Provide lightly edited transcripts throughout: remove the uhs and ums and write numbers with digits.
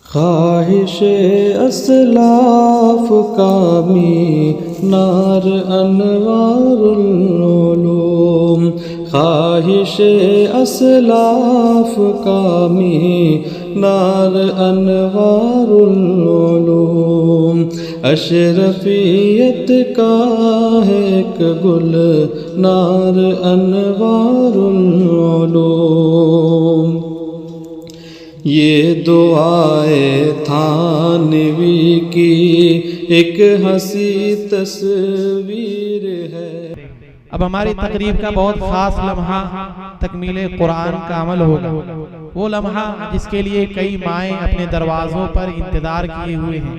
ख्वाहिश असलाफ का मीनार अनवारुल उलूम, ख्वाहिश असलाफ का मीनार अनवारुल उलूम, अशरफियत का है एक गुल नार अनवारुल उलूम। ये दुआए थानवी की एक हंसी तस्वीर है। अब हमारी तकरीब का बहुत ख़ास लम्हा तकमील कुरान का अमल होगा। वो लम्हा जिसके लिए कई माएँ अपने दरवाज़ों पर इंतज़ार किए हुए हैं,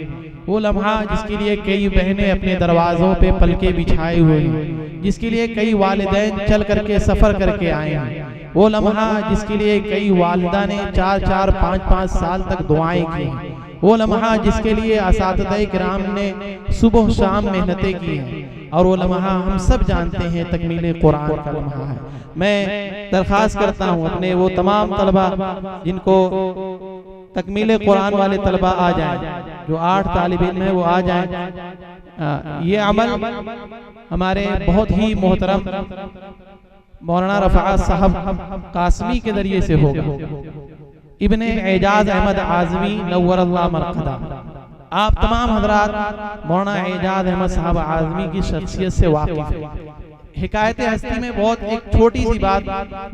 वो लम्हा जिसके लिए कई बहनें अपने दरवाज़ों पे पलके बिछाए हुए हैं, जिसके लिए कई वालिदैन चल करके सफ़र करके आए हैं, वो लम्हा जिसके लिए कई वालिदा ने 4-4, 5-5 साल तक दुआएं की हैं, वो लम्हा जिसके लिए असातिज़ाए किराम ने सुबह शाम मेहनतें की हैं, और वो लम्हा हम सब जानते हैं तकमील कुरान का लम्हा है। मैं दरख्वास्त करता हूँ अपने वो तमाम तलबा जिनको तकमील कुरान वाले तलबा आ जाएं, जो 8 तालिब इल्म है वो आ जाएं। ये अमल हमारे बहुत ही मोहतरम मौलाना रफ़ात साहब कासमी के जरिए से होगा। इब्ने एजाज अहमद आज़मी नव्वरल्लाह मरक़दा, आप तमाम हजरात मौलाना एजाज अहमद साहब आज़मी की शख्सियत से वाकिफ़ हैं। हिकायत हस्ती में बहुत एक छोटी सी बात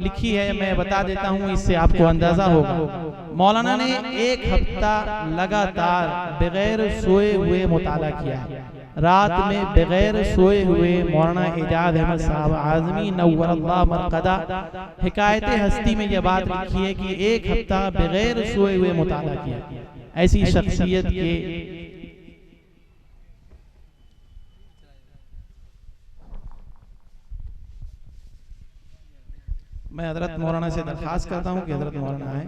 लिखी है, मैं बता देता हूँ, इससे आपको अंदाजा होगा। मौलाना ने 1 हफ्ता लगातार बगैर सोए हुए मुताला किया है। रात में बगैर सोए हुए मौलाना एजाज अहमद साहब आज़मी नव्वरल्लाह मरक़दा हिकायत हस्ती में यह बात लिखी है कि 1 हफ्ता बगैर सोए हुए मुताला किया। ऐसी शख्सियत के मैं हजरत मौलाना से दरख्वास्त करता हूँ कि हजरत मौलाना आए।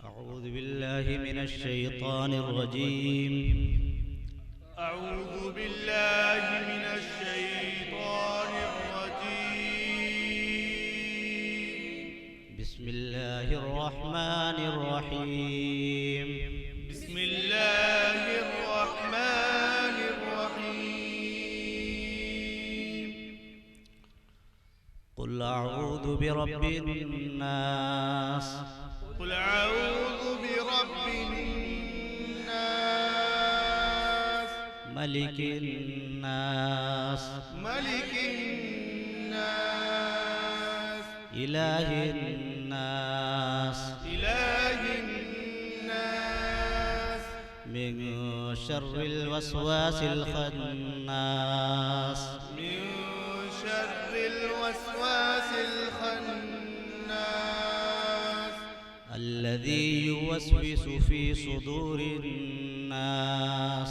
अऊज़ु बिल्लाहि मिनश शैतानिर रजीम। अऊज़ु बिल्लाहि मिनश शैतानिर रजीम। बिस्मिल्लाहिर रहमानिर रहीम। बिस्मिल्लाहिर रहमानिर रहीम। क़ुल अऊज़ु बिरब्बिन नास। क़ुल अऊज़ु बिरब्बिन नास। मलिकिन नास। मलिकिन नास। इलाहिन नास। इलाहिन नास। मिन शर्रिल वस्वासिल खन्नास। मिन शर्रिल वस्वासिल खन्नास। अल्लज़ी युवस्विसु फ़ी सुदूरिन नास।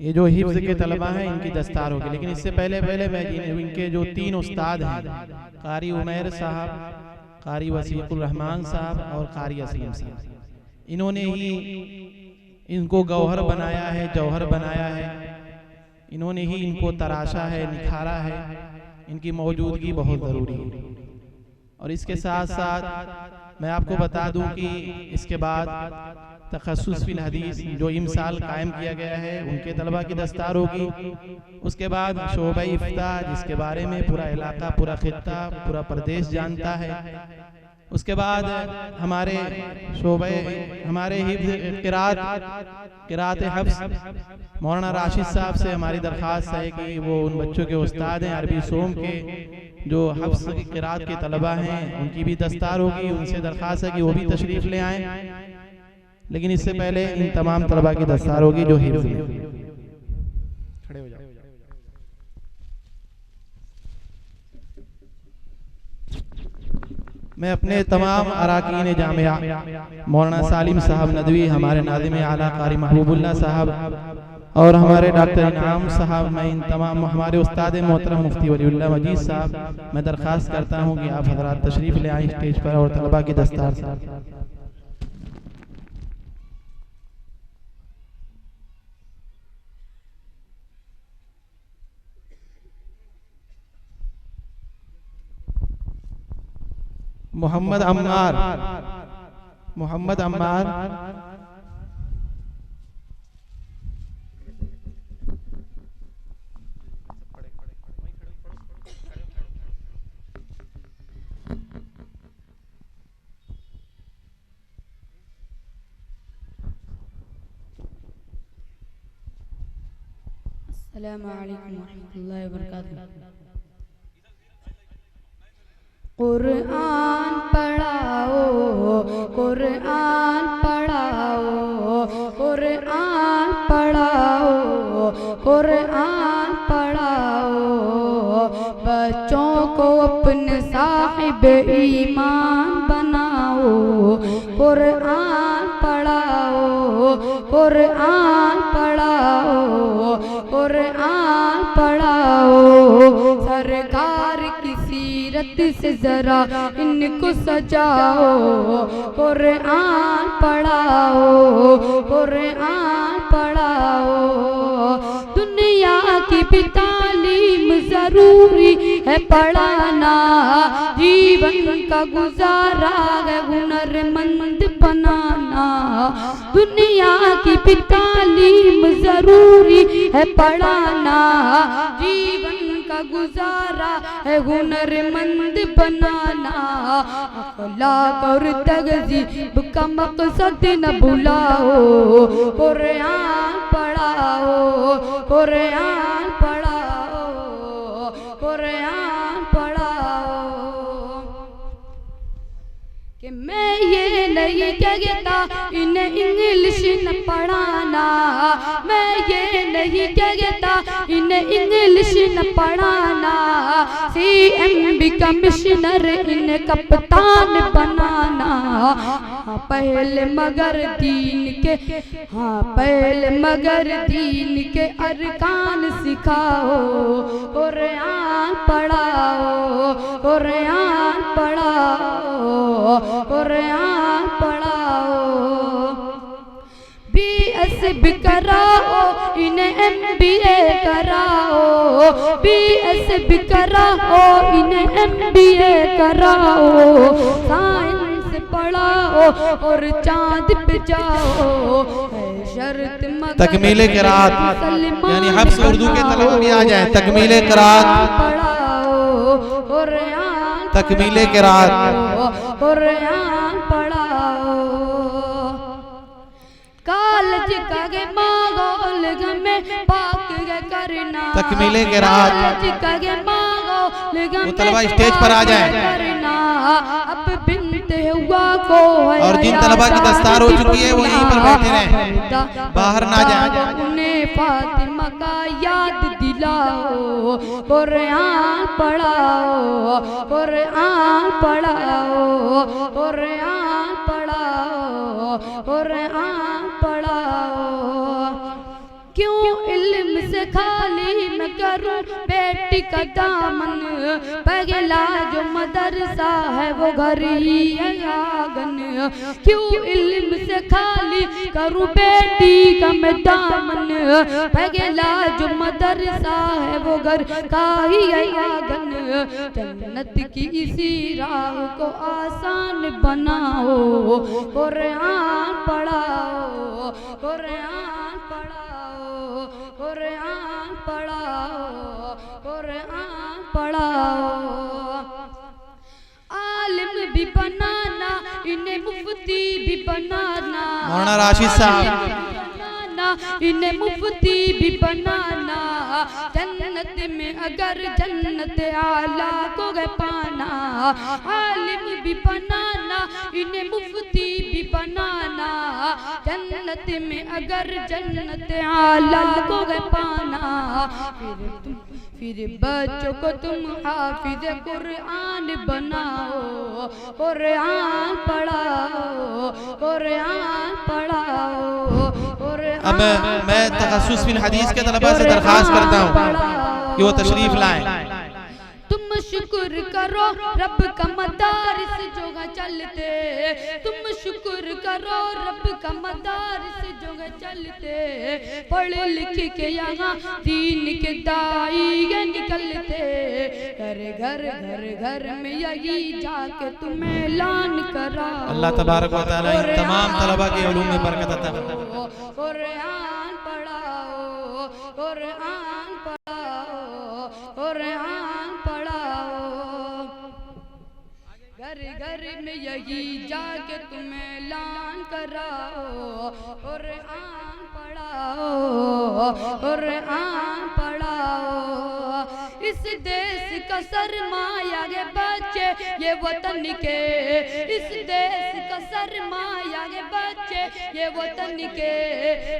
ये जो हिफ्ज़ के तलबा हैं इनकी दस्तार होगी। लेकिन इससे पहले मैं इनके जो 3 उस्ताद हैं, कारी उमैर साहब, कारी वसीकुर रहमान साहब और कारी असलम साहब, इन्होंने ही इनको गौहर बनाया है, जौहर बनाया है, इन्होंने ही इनको तराशा है, निखारा है। इनकी मौजूदगी बहुत ज़रूरी है। और इसके साथ साथ मैं आपको बता दूं कि इसके बाद तखस्सुस फिल हदीस जो इमसाल कायम किया गया है उनके तलबा की दस्तार होगी। उसके बाद शोबा इफ्ता, जिसके बारे में पूरा इलाका, पूरा खित्ता, पूरा प्रदेश जानता है। उसके बाद हमारे शोबे, हमारे क़िराअत हफ्स मौलाना राशिद साहब से हमारी दरख्वास्त है कि वो उन बच्चों के उस्ताद हैं अरबी सोम के, जो हफ्स की क़िराअत के तलबा हैं, उनकी भी दस्तार होगी। उनसे दरख्वास्त है कि वो भी तशरीफ़ ले आएँ। लेकिन इससे पहले इन तमाम तलबा की दस्तार होगी जो हिफ्ज़ में। खड़े हो जाओ। मैं अपने तमाम अराकीन जामिया मौलाना सालिम साहब नदवी, हमारे नाज़िम आला कारी महबूबुल्लाह साहब और हमारे डॉक्टर इनाम साहब, मैं इन तमाम हमारे उस्ताद मोहतरम मुफ्ती वलीउल्लाह मजीद साहब, मैं दरख्वास्त करता हूँ कि आप हज़रात तशरीफ़ ले आएँ स्टेज पर और तलबा की दस्तार साहब। मोहम्मद अम्मार, मोहम्मद अम्मार, अस्सलामु अलैकुम वरहमतुल्लाहि वबरकातुहू। कुरान पढ़ाओ, कुरान पढ़ाओ, कुरान पढ़ाओ, कुरान पढ़ाओ। बच्चों को अपने साहिब ईमान बनाओ। कुरान पढ़ाओ, कुरान पढ़ाओ, कुरान पढ़ाओ। सरकार की सीरत से जरा इनको सजाओ। कुरान पढ़ाओ, कुरान पढ़ाओ। दुनिया की भी तालीम जरूरी है पढ़ाना, जीवन का गुजारा है हुनरमंद बनाना। दुनिया की भी तालीम जरूरी है पढ़ाना, जीवन का गुजारा है हुनरमंद बनाना। अखलाक और तहज़ीब का मकसद न भुलाओ। कुरान पढ़ाओ, कुरान पढ़ाओ, कुरान पढ़ाओ। कि मैं ये नहीं कहता इन्हें इंग्लिश न पढ़ाना, मैं ये नहीं कहता इन्हें इंग्लिश न पढ़ाना। CMB कमिश्नर इन्हें कप्तान बनाना। हाँ पहले मगर दीन के, हाँ पहले मगर दीन के अरकान सिखाओ। कुरान पढ़ाओ, कुरान पढ़ाओ, कुरान पढ़ाओ। BSB कराओ, इन्हें MBA कराओ। BSB कराओ, इन्हें MBA कराओ। साइंस पढ़ाओ और चांद पे जाओ। शर्त तकमीले क़िराअत यानी हफ्स उर्दू के तलबा भी आ जाए। तकमीले क़िराअत पढ़ाओ, कुरान तकमीले क़िराअत कुरान पढ़ाओ। कॉलेज का गे माहौल में पाक गे करना। तकमीले क़िराअत कॉलेज का गे माहौल वो तलबा स्टेज पर आ जाए। करना। अब बिनते हुआ को और जिन तलबा की दस्तार हो चुकी है वो यहीं पर बैठे रहें, बाहर ना जाए। उन्हें फातिमा का याद दिलाओ। कुरान पढ़ाओ, कुरान पढ़ाओ, कुरान पढ़ाओ, कुरान पढ़ाओ। क्यों करूं बेटी का दामन, पगला जो मदरसा है वो घर ही है आंगन। क्यों इल्म से खाली करूं बेटी का मैं दामन, पगला जो मदरसा है वो घर का ही है आंगन। जन्नत की इसी राह को आसान बनाओ, कुरान पढ़ाओ, कुरान पढ़ाओ, कुरान पढ़ाओ, कुरान पढ़ाओ। आलिम भी बनाना, इन्हें मुफ्ती भी बनाना, मौलाना राशिद साहब, इन्हें मुफ्ती भी बनाना। जन्नत में अगर जन्नत आला को गए पाना, आलिम भी बनाना, इन्हें मुफ्ती भी बनाना। जन्नत में अगर जन्नत आला को गए पाना, फिर बच्चों को तुम हाफिज कुरान बनाओ, कुरान पढ़ाओ, कुरान पढ़ाओ। अब मैं तखस्सुस फिल हदीस के तलबा से दरखास्त करता हूँ कि वो तशरीफ लाएं। तुम शुक्र करो रब का मदारिस जो चलते, तुम शुक्र करो रब का मदारिस जो चलते। पढ़ लिख के यहाँ दीन के दाई निकलते, घर घर घर घर में यही जाके तुम्हें ऐलान करा। अल्लाह तबारक व तआला इन तमाम तलबा के उलूम में बरकत अता फरमाए। कुरान पढ़ाओ, कुरान पढ़ाओ, कुरान पढ़ाओ। घर घर में यही जाके तुम्हें ऐलान कराओ, कुरान पढ़ाओ, कुरान पढ़ाओ। इस देश का सरमाया ये बच्चे ये वतन के, इस देश का सरमाया ये बच्चे ये वतन के।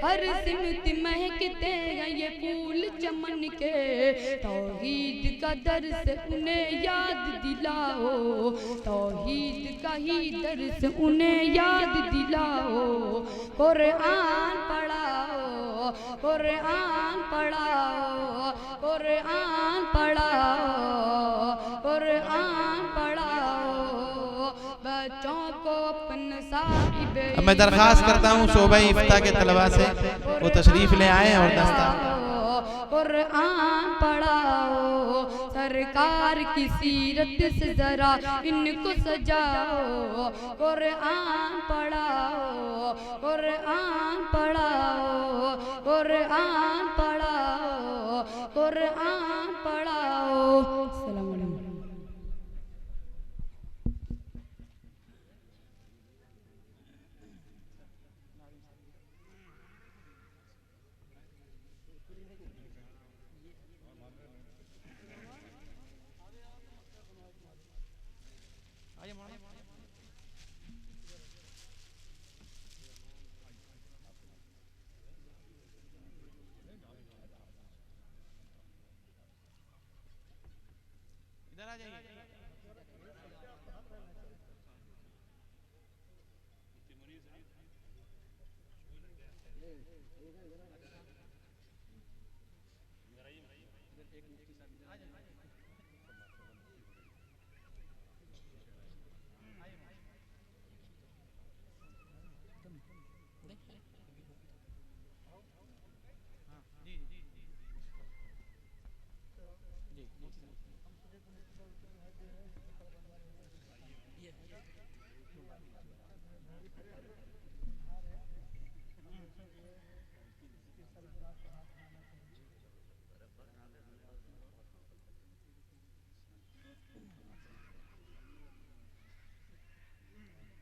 हर सिमत महकते हैं ये फूल चमन के, तौहीद का दर्स उन्हें याद दिलाओ, तौहीद का ही दर्स उन्हें याद दिलाओ। कुरान पढ़ाओ, कुरान पढ़ाओ, कुरान पढ़ाओ, कुरान पढ़ाओ। बच्चों को अपन साहिब। अब मैं दरखास्त करता हूँ शोबा इफ्ता के तलबा से वो तशरीफ ले आए और दस्ता कुरान पढ़ाओ। सरकार की सीरत से जरा इनको सजाओ, कुरान पढ़ाओ, कुरान पढ़ाओ, कुरान पढ़ाओ, कुरान पढ़ाओ। अस्सलाम वालेकुम। इधर आ जाइए।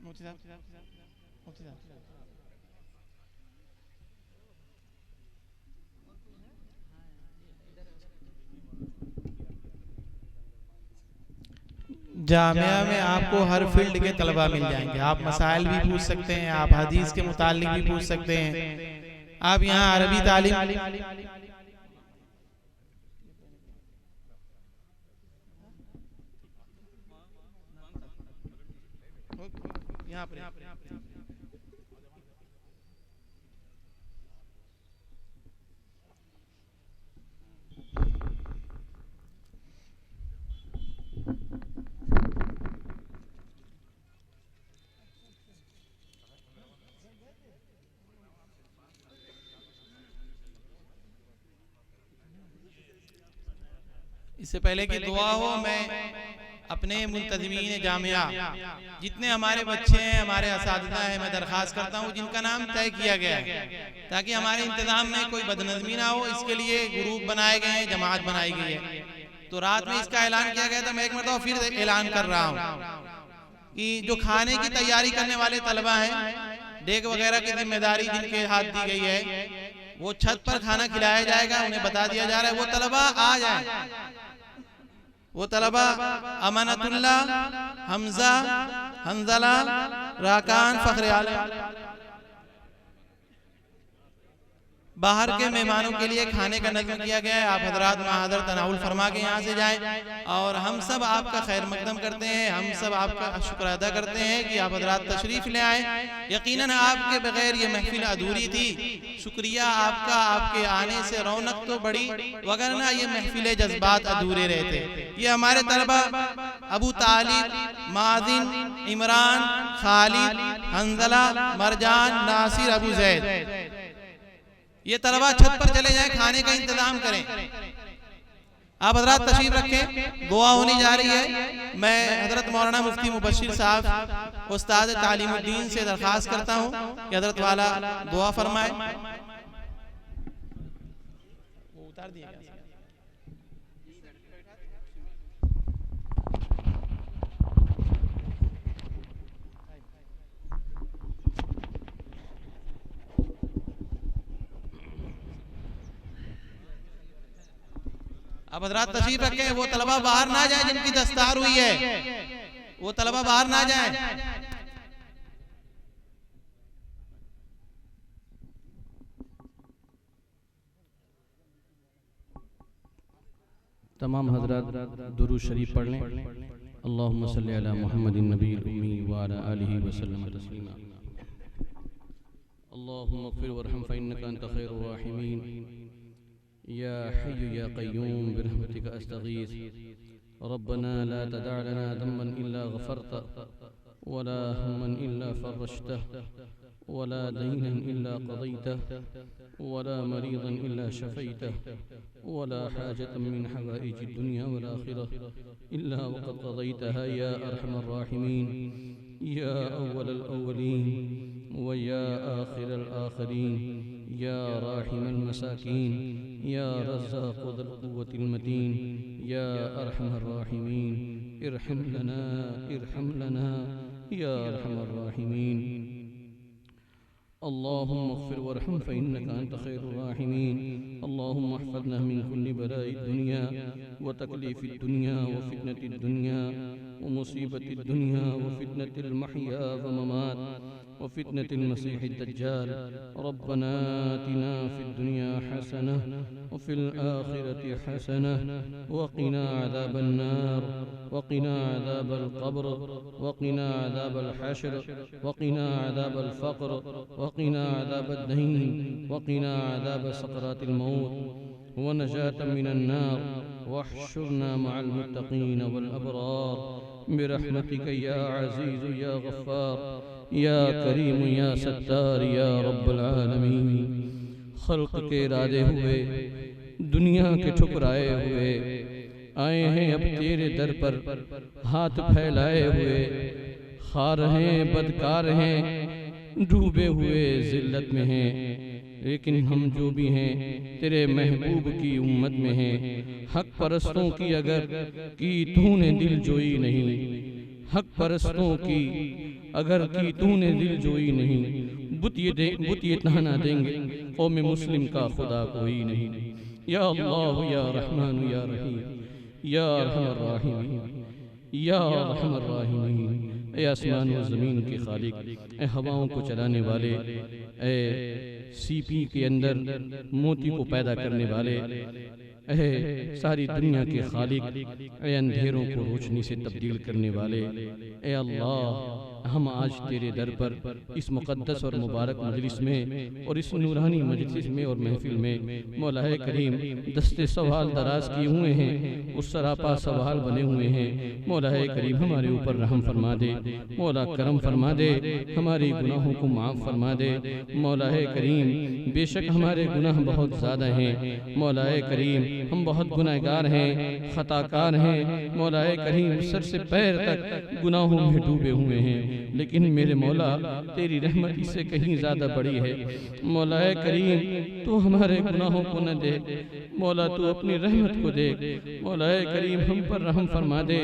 मुफ्ती साहब, मुफ्ती साहब, जामिया में आपको हर फील्ड के तलबा मिल जाएंगे। आप मसाइल भी पूछ सकते हैं, आप हदीस के मुतालिक भी पूछ सकते हैं। आप यहाँ अरबी तालीम यहाँ पर इससे पहले कि दुआ हो, मैं अपने मुंतज़मीन जामिया जितने हमारे बच्चे हैं, हमारे असातिज़ा हैं, मैं दरख्वास्त करता हूँ जिनका नाम तय किया गया है, ताकि हमारे इंतज़ाम में कोई बदनज़मी ना हो, इसके लिए ग्रुप बनाए गए हैं, जमात बनाई गई है। तो रात में इसका ऐलान किया गया था, मैं एक मरतबा फिर ऐलान कर रहा हूँ कि जो खाने की तैयारी करने वाले तलबा हैं, डेग वगैरह की जिम्मेदारी जिनके हाथ दी गई है, वो छत पर खाना खिलाया जाएगा, उन्हें बता दिया जा रहा है वो तलबा आ जाए। वो तलबा अमानतुल्लाह, हमजा, हंजला, राकान, फखरे आलम, बाहर के मेहमानों के लिए खाने का नज़्म किया गया है। आप हजरात महादर तनाउल फरमा के यहाँ से जाएं और हम सब आपका खैर मकदम करते हैं, हम सब आपका शुक्र अदा करते हैं कि आप हजरात तशरीफ़ ले आए। यकीनन आपके बगैर ये महफिल अधूरी थी। शुक्रिया आपका, आपके आने से रौनक तो बढ़ी, वगरना ये महफिल जज्बात अधूरे रहते। ये हमारे तलबा अबू तालिब, माजिन, इमरान, खालिद, हंजला, मरजान, नासिर, अबू जैद, ये तलबा छत पर चले जाएं, खाने का इंतजाम करें। आप हजरात तशरीफ रखें, दुआ होने जा रही है। मैं हजरत मौलाना मुफ्ती मुबश्शिर साहब उस्ताद तालीमुद्दीन से दरख्वास्त करता हूँ कि हजरत वाला दुआ फरमाए। वो उतार दिया। अब हजरात तशरीफ रखें, वो तलबा बाहर ना जाए जिनकी दस्तार हुई है, वो तलबा बाहर ना जाए। तमाम हजरात दुरूद शरीफ पढ़ लें। अल्लाहुम्मा सल्ली अला मुहम्मदिन नबील उम्मी व अला आलिहि व सल्लम तस्लीमा। अल्लाहुम्मा इग़फिर वरहम फ़इन्नका अंत खैरुर राहिमीन। या हय्यु या क़य्यूम बिरहमतिका अस्तगीथ। रब्बना ला तदअ लना ज़म्बन इल्ला गफ़रता वला हम्मन इल्ला फ़रजता वला दीनन इल्ला क़ज़यता वला मरीज़न इल्ला शफ़ैता वला हाजतन मिन हवाइजिद दुनिया वल आखिरह इल्ला वक़द क़ज़यतहा या अरहमर राहिमीन। या अव्वलल अव्वलीन व या आखिरल आखिरीन या राहिमल मसाकीन या रज़्ज़ाक़ ज़ुल क़ुव्वतिल मतीन या अरहमर राहिमीन। इरहम लना या अरहमर राहिमीन। अल्लाहुम्मा इग़फिर वरहम फ़इन्नका अंत खैरुर राहिमीन। अल्लाहुम्मा अहफ़ज़ना मिन कुल्लि बलाइद दुनिया व तकलीफ़िद दुनिया व फ़ितनतिद दुनिया व मुसीबतिद दुनिया व फ़ितनतिल महया व ममात व फ़ितनतिल मसीहिद दज्जाल। रब्बना आतिना फ़िद दुनिया हसनह व फ़िल आखिरति हसनह व क़िना अज़ाबन नार व क़िना अज़ाबल क़ब्र व क़िना अज़ाबल हश्र व क़िना अज़ाबल फ़क़्र व क़िना अज़ाबद दीन व क़िना अज़ाब सकरातिल मौत व नजातन मिनन नार वहशुरना मअल मुत्तक़ीन वल अबरार बिरहमतिका या अज़ीज़ या गफ़्फ़ार या करीम या सत्तार या रब्बल आलमीन। खल्क़ के इरादे हुए, दुनिया के ठुकराए हुए आए हैं अब तेरे दर पर हाथ फैलाए हुए। खार हैं, बदकार हैं, डूबे हुए ज़िल्लत में हैं, लेकिन हम जो भी हैं तेरे महबूब की उम्मत में हैं। हक परस्तों की अगर की तूने दिल जोई नहीं, हक परस्तों की अगर की तूने दिल जोई नहीं, बुत ये ताना देंगे कौम मुस्लिम का खुदा कोई नहीं। या अल्लाह या रहमान या रहीम या अरहमर राहिमीन या अरहमर राहिमीन। ए आसमान व ज़मीन के खालिक, ए हवाओं को चलाने वाले, ए सीपी के अंदर मोती को पैदा करने वाले, ए सारी दुनिया के खालिक, ए अंधेरों को रोशनी से तब्दील करने वाले, ए अल्लाह हम आज तेरे दर पर इस मुक़द्दस और मुबारक मजलिस में और इस नूरानी मजलिस में और महफिल में मौला करीम दस्ते सवाल दराज किए हुए हैं, उस सरापा सवाल बने हुए हैं। मौला करीम हमारे ऊपर रहम फरमा दे, मौला करम फरमा दे, हमारी गुनाहों को माफ़ फरमा दे। मौला करीम बेशक हमारे गुनाह बहुत ज़्यादा हैं, मौला करीम हम बहुत गुनहगार हैं, खताकार हैं। मौला करीम सर से पैर तक गुनाहों में डूबे हुए हैं, लेकिन मेरे मौला तेरी रहमत इससे कहीं ज़्यादा बड़ी है। मौला करीम तू हमारे गुनाहों को न देख, मौला तू अपनी रहमत को देख। मौला करीम हम पर रहम फरमा दे,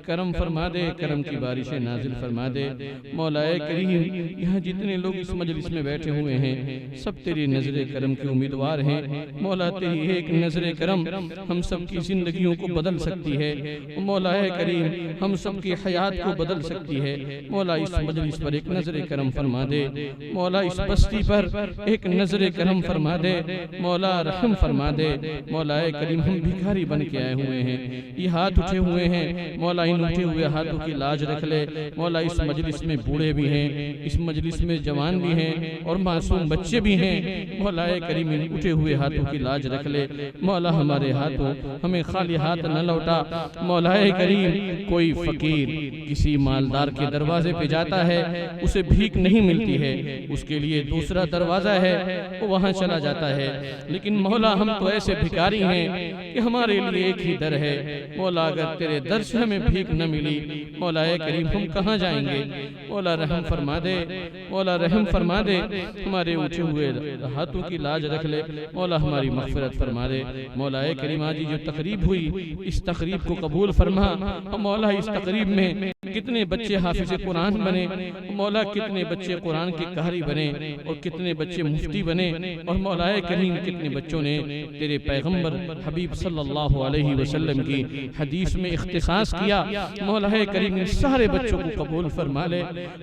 करम फरमा दे, करम की बारिशें नाजिल फरमा दे। मौला करीम यहाँ जितने लोग इस मजलिस में बैठे हुए हैं सब तेरी नजर करम के उम्मीदवार हैं। मौला तेरी एक नजर करम हम सब की जिंदगियों को बदल सकती है। मौला करीम हम सब की हयात को बदल सकती है। मौला इस मजलिस पर एक नजर करम फरमा दे, मौला इस बस्ती पर एक नजर करम फरमा दे, मौला रहम फरमा दे। मौला करीम हम भिखारी बन के आए हुए हैं, ये हाथ उठे हुए हैं, मौला इन उठे हुए हाथों की लाज रख ले। मौला इस मजलिस में बूढ़े भी हैं, इस मजलिस में जवान भी हैं और मासूम बच्चे भी हैं। मौला करीम इन उठे हुए हाथों की लाज रख ले। मौला हमारे हाथों हमें खाली हाथ न लौटा। मौला करीम कोई फकीर किसी मालदार के दरवाजे पे जाता है, उसे भीख नहीं मिलती है, उसके लिए दूसरा दरवाजा है, वो वहाँ चला जाता है। लेकिन मौला हम तो ऐसे भिखारी हैं कि हमारे लिए एक ही दर है। मौला अगर तेरे दर से हमें भीख न मिली, मौला करीम हम कहाँ जाएंगे? मौला रहम फरमा दे, मौला रहम फरमा दे, हमारे उठे हुए हाथों की लाज रख ले। मौला हमारी मग़फ़िरत फरमा दे। मौला करीम आज जो तकरीब हुई, इस तकरीब को कबूल फरमा। मौला इस तकरीब में कितने बच्चे हाफिज़ कुरान बने, मौला कितने बच्चे कुरान के कारी बने और कितने बच्चे मुफ्ती बने, और मौला करीम कितने बच्चों ने तेरे पैगंबर हबीब सल्लल्लाहु अलैहि वसल्लम की हदीस में इख्तिसास किया। मौला करीम इन सारे बच्चों को कबूल फरमा ले,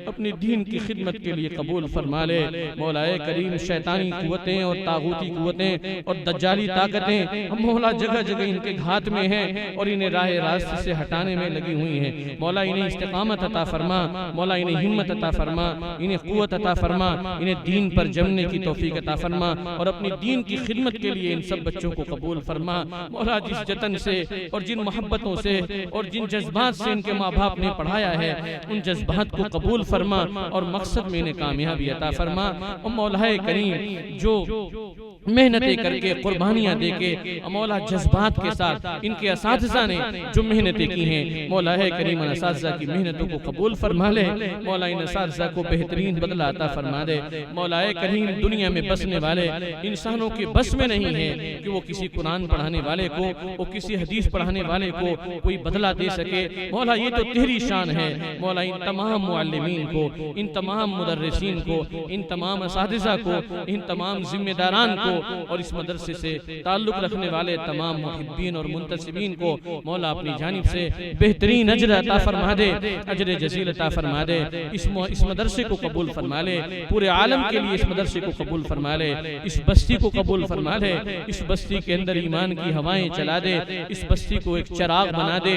अपनी दीन की खिदमत के लिए कबूल फरमा ले। मौला करीम शैतानी कुव्वतें और तागूती कुव्वतें और दज्जाली ताकतें मौला जगह जगह इनके हाथ में हैं और इन्हें राह रास्ते से हटाने में लगी हुई हैं। मौला इन्हें इस्तिकामत अता फरमा, मौला इन्हें हिम्मत अता फरमा, इन्हें कुव्वत अता फरमा, इन्हें दीन पर जमने की तौफीक अता फरमा और अपनी दीन की खिदमत के लिए इन सब बच्चों को कबूल फरमा। मौला जिस जतन से और जिन मोहब्बतों से और जिन जज्बात से इनके माँ बाप ने पढ़ाया है, उन जज्बात को कबूल फरमा और मकसद में इन्हें कामयाबी अता फरमा। और मौला करीम जो मेहनतें करके कुर्बानियाँ देके मौला जज्बात के साथ इनके असातिज़ा ने जो मेहनतें की हैं, मौला करीम असातिज़ा की मेहनतों को कबूल फरमा ले। मौला इन असातिज़ा को बेहतरीन बदला अता फरमा दे। मौला करीम दुनिया में बसने वाले इंसानों के बस में नहीं है कि वो किसी कुरान पढ़ाने वाले को, वो किसी हदीस पढ़ाने वाले को कोई बदला दे सके। मौला ये तो तेरी शान है। मौला इन तमाम मुअल्लिमीन को, इन तमाम मुदर्रिसीन को, इन तमाम असातिज़ा को, इन तमाम जिम्मेदारान को और इस मदरसे से ताल्लुक रखने वाले तमाम मुहिब्बीन और मुंतसिबीन को मौला अपनी जानिब से बेहतरीन अजर अता फरमा दे, अजर जजील अता फरमा दे। इस मदरसे को कबूल फरमा ले, पूरे आलम के लिए इस मदरसे को कबूल फरमा ले, इस बस्ती को कबूल फरमा ले, इस बस्ती के अंदर ईमान की हवाएं चला दे, इस बस्ती को एक चिराग बना दे,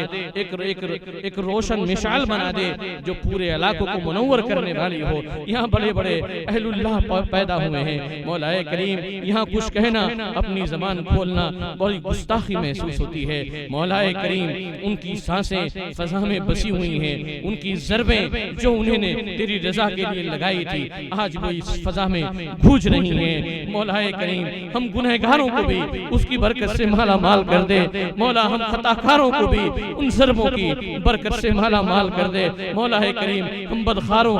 एक रोशन मिसाल बना दे जो पूरे इलाकों को मुनव्वर करने वाली हो। यहाँ बड़े बड़े अहलुल्लाह पैदा हुए हैं। मौला करीम यहाँ कुछ कहना, अपनी ज़बान खोलना बड़ी गुस्ताखी महसूस होती है। मौला करीम उनकी सांसें फ़ज़ा में बसी हुई हैं, उनकी ज़रबें जो उन्होंने तेरी रज़ा के लिए लगाई थी आज वो इस फ़ज़ा में गूंज रही हैं। मौला करीम हम गुनहगारों को भी उसकी बरकत से माला माल कर दे। मौला हम खताकारों को भी उन ज़रबों की बरकत से माला माल कर दे। मौला करीम हम बदखारों,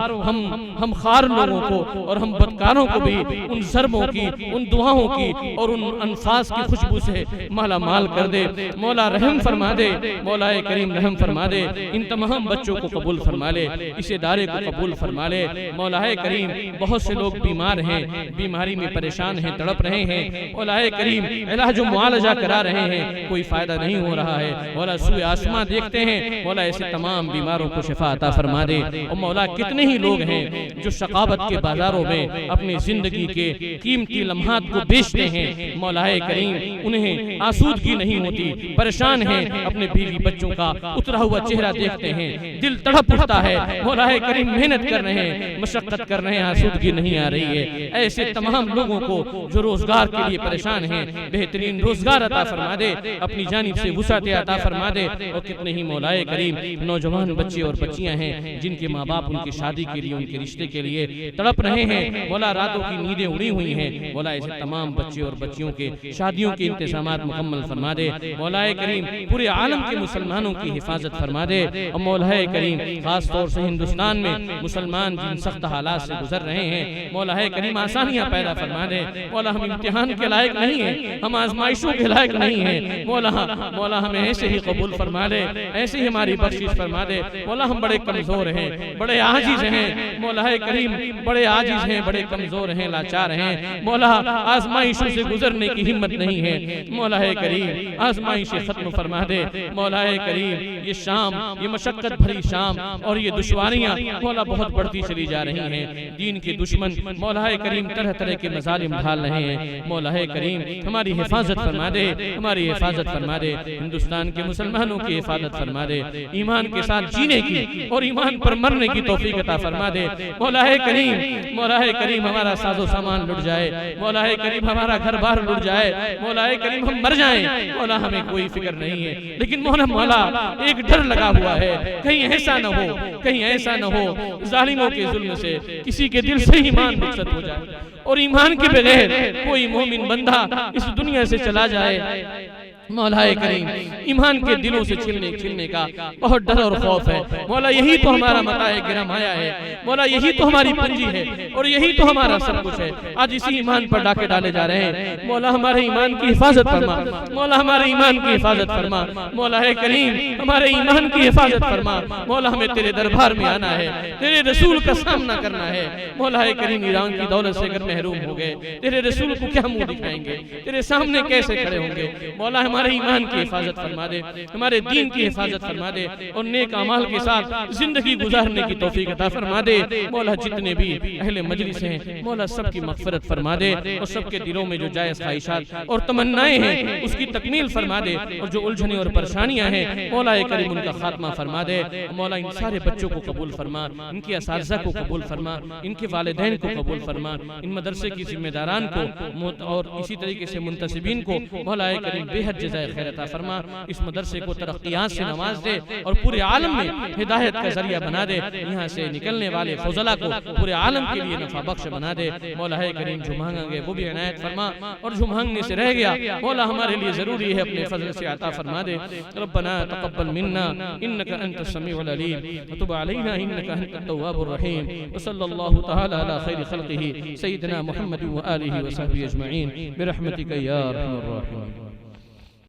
हम खार लोगों को और हम बदकारों को भी उन ज़रबों की, उन दुआओं की और उन अल्फाज की खुशबू से माला माल कर दे। मौला रहम फरमा दे, मौला करीम रहम फरमा दे। इन तमाम बच्चों को कबूल फरमा ले, इस इदारे को कबूल फरमा ले। मौला करीम बहुत से लोग बीमार हैं, बीमारी में परेशान हैं, तड़प रहे हैं। मौला करीम इलाज मुआलजा करा रहे हैं, कोई फायदा नहीं हो रहा है। मौला सूए आसमां देखते हैं, मौला ऐसे तमाम बीमारों को शिफा अता फरमा दे। और मौला कितने ही लोग हैं जो शकावत के बाजारों में अपनी जिंदगी के कीमती लम्हात को बेचते हैं मौलाए करीम उन्हें आसूदगी नहीं होती, परेशान हैं, अपने बीवी बच्चों का उतरा हुआ चेहरा देखते हैं, दिल तड़प उठता है। मौलाए करीम मेहनत कर रहे हैं, मशक्कत कर रहे हैं, आसूदगी नहीं आ रही है। ऐसे तमाम लोगों को जो रोजगार के लिए परेशान हैं, बेहतरीन रोजगार अता फरमा दे, अपनी जानिब से वुसात अता फरमा दे। और कितने ही मौलाए करीम नौजवान बच्चे और बच्चियां हैं जिनके माँ बाप उनकी शादी के लिए, उनके रिश्ते के लिए तड़प रहे हैं। मौला रातों की नींदें उड़ी हुई हैं। मौला ऐसे तमाम बच्चे और बच्चियों के शादियों के इंतजामात मुकम्मल फरमा दे। मौलाए करीम पूरे आलम के मुसलमानों की हिफाजत फरमा दे। और मौलाए करीम खास तौर से हिंदुस्तान में मुसलमान जिन सख्त हालात से गुजर रहे हैं, मौलाए करीम आसानियां पैदा फरमा दे। मौला हम इम्तिहान के लायक नहीं है, हम आजमाइशों के लायक नहीं है। मौला हमें ऐसे ही कबूल फरमा दे, ऐसे ही हमारी बख्शिश फरमा दे। मौला हम बड़े कमजोर हैं, बड़े आजिज हैं। मौलाए करीम बड़े आजिज हैं, बड़े कमजोर हैं, लाचार हैं। मौला आजमाइशों से गुजरने की हिम्मत नहीं है। मौलाए करीम आजमाइशें खत्म फरमा दे। मौलाए करीम ये शाम, ये मशक्कत भरी शाम और ये दुश्वारियां मौला बहुत बढ़ती चली जा रही हैं। दीन के दुश्मन मौलाए करीम तरह तरह के मजालिम ढाल रहे हैं। मौलाए करीम हमारी हिफाजत फरमा दे, हमारी हिफाजत फरमा दे। हिंदुस्तान के मुसलमानों की हिफाजत फरमा दे, ईमान के साथ जीने की और ईमान पर मरने की तौफीक अता फरमा दे। मौलाए करीम हमारा साजो सामान लुट जाए, मौलाए करीम हमारा घर बार लुट जाए, मौलाए करीम हम मर जाएं, मौला हमें कोई फिक्र नहीं है। लेकिन मौला एक डर लगा हुआ है, कहीं ऐसा न हो, कहीं ऐसा न हो जालिमों के जुल्म से किसी के दिल से ईमान रुखसत हो जाए और ईमान के बगैर कोई मोमिन बंदा इस दुनिया से चला जाए। मौलाए करीम ईमान के दिलों से छिलने का बहुत डर और खौफ है। मौला यही तो हमारा मताए गिरम आया है, मौला यही तो हमारी पंजी है और यही तो हमारा सब कुछ है। आज इसी ईमान पर डाके डाले जा रहे हैं। मौला हमारे ईमान की हिफाजत फरमा, मौला हमारे ईमान की हिफाजत फरमा। मौलाए करीम हमारे ईमान की हिफाजत फरमा। मौला हमें तेरे दरबार में आना है, तेरे रसूल का सामना करना है। मौलाए करीम ईरान की दौलत से अगर महरूम हो गए, तेरे रसूल को क्या मुंह दिखाएंगे, तेरे सामने कैसे खड़े होंगे। मौला हमारे ईमान की हिफाजत फरमा दे, हमारे दीन की हिफाजत फरमा दे और नेक अमाल के साथ जिंदगी गुजारने की तौफीक अता फरमा दे। मौला जितने भी अहले मजलिस हैं, मौला सबकी मगफिरत फरमा दे और सबके दिलों में जो जायज़ ख्वाहिशात और तमन्नाएं हैं उसकी तकमील फरमा दे। और जो उलझने और परेशानियां हैं मौला करीम उनका खात्मा फरमा दे। मौला इन सारे बच्चों को कबूल फरमा, इनके असातिज़ा को कबूल फरमा, इनके वालिदैन को कबूल फरमा, इन मदरसे की जिम्मेदारान को और इसी तरीके से मुंतसिबीन को मौला करीम बेहद जज़ाए खैर अता फरमा। इस मदरसे को तरक्कियात से नवाज दे और पूरे आलम में हिदायत का जरिया बना दे। यहाँ से निकलने वाले फजला को पूरे आलम के लिए नफा बख्श बना दे। मौला करीम जो मांगेंगे वो भी इनायत फरमा और जो मांगने से रह गया मौला हमारे लिए जरूरी है अपने फजल से अता फरमा दे। रब्बना तक़ब्बल मिन्ना इन्नका अंतस समीउल अलीम व तुब अलैना इन्नका अंतत तव्वाबुर रहीम व सल्लल्लाहु तआला अला खैरि खल्क़िही सय्यिदना मुहम्मद व आलिहि व सहबिहि अजमईन बिरहमतिका या अरहमर राहिमीन।